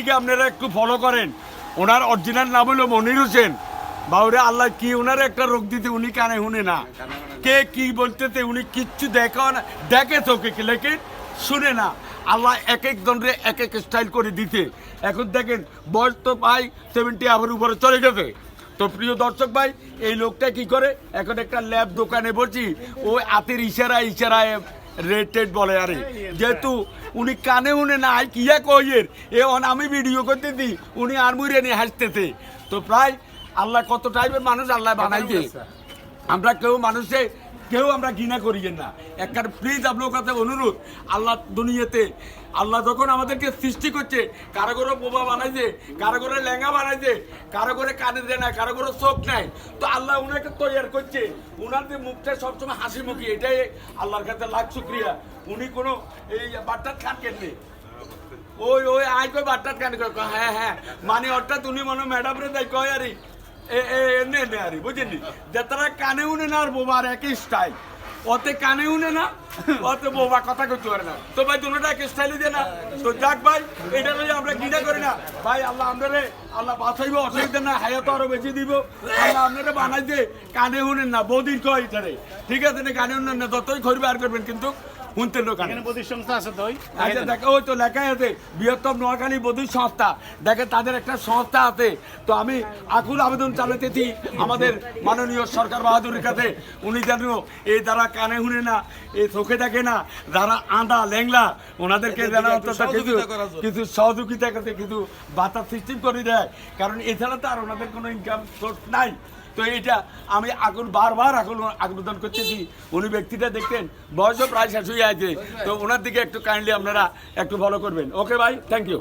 দিকে আপনারা একটু ফলো করেন। ওনার অরিজিনাল নাম হলো মনির হোসেন। বাউরে আল্লাহ কি ওনার একটা রোগ দিতে, উনি কানে শুনে না, কে কি বলতেতে উনি কিচ্ছু দেখো না, দেখে চোখে লেকিন শুনে না। আল্লাহ এক এক জনরে এক এক স্টাইল করে দিতে। এখন দেখেন বয়স তো প্রায় 70 আবার উপরে চলে গেছে। তো প্রিয় দর্শক ভাই, এই লোকটা কি করে, এখন একটা ল্যাব দোকানে বসি, ও হাতের ইশারায় রেটেড বলে। আরে যেহেতু উনি কানে উনে না কিয়া কইয়ের এ আমি ভিডিও করতে দিই, উনি আর মুড়ে নিয়ে হাসতেছে। তো প্রায় আল্লাহ কত টাইপের মানুষ আল্লাহ বানাইছে, আমরা কেউ আমরা ঘৃণা করি না। একটা প্লিজ আপনার কাছে অনুরোধ, আল্লাহ দুনিয়াতে আল্লাহ যখন আমাদেরকে সৃষ্টি করছে, কারো করে বোবা বানাইছে, কারো করে লেঙ্গা বানাইছে, কারো করে কানে দেয় না, কারো করে চোখ নাই। তো আল্লাহ উনাকে তৈরি করছে, উনার যে মুখটা সবসময় হাসি মুখী, এটাই আল্লাহর কাছে লাখ শুক্রিয়া। উনি কোনো এই বাট্টার খান কেননি, ওই আয় কই বাট্টার খান, হ্যাঁ মানে অর্থাৎ উনি মনে ম্যাডাম রে দেয় কয় আরে এনে আরে বুঝেননি, যে তারা কানে উনে না আর বোবার একই স্টাইল, ওতে কানে উনে না, ওতে বোবা কথা করতে পারে না। তো ভাই দুটোটা এক স্টাইলে দিয়ে না। তো যাক ভাই, এটা লইয়া আমরা ঘৃণা করি না ভাই। আল্লাহ আপনারে আল্লাহ বাঁচাইব, অসুবিধা না, হায়াত আরো বেশি দিব। আল্লাহ আপনারা বানাইছে কানে শুনেন না, বৌদির কয় এটারে, ঠিক আছে না, কানে শুনেন না, যতই খড়ি বার করবেন কিন্তু শুনতে লোক আচ্ছা দেখো, ওই তো লেখাই আছে বৃহত্তম নোয়াখালী বধূ সংস্থা, দেখে তাদের একটা সংস্থা আছে। তো আমি আকুল আবেদন চালাতেছি আমাদের মাননীয় সরকার বাহাদুরের কাছে, উনি যেন এই যারা কানে শুনে না, এই চোখে দেখে না, যারা আঁধা ল্যাংলা, ওনাদেরকে যেন অন্তত কিছু সহযোগিতা করতে, কিছু বাতার সিস্টেম করে দেয়, কারণ এছাড়া তো আর ওনাদের কোনো ইনকাম সোর্স নাই। তো এইটা আমি বারবার আগ্রদান করতেছি। উনি ব্যক্তিটা দেখতেন বয়সও প্রায় শেষ হয়ে আছে, তো ওনার দিকে একটু কাইন্ডলি আপনারা একটু ফলো করবেন। ওকে ভাই, থ্যাংক ইউ।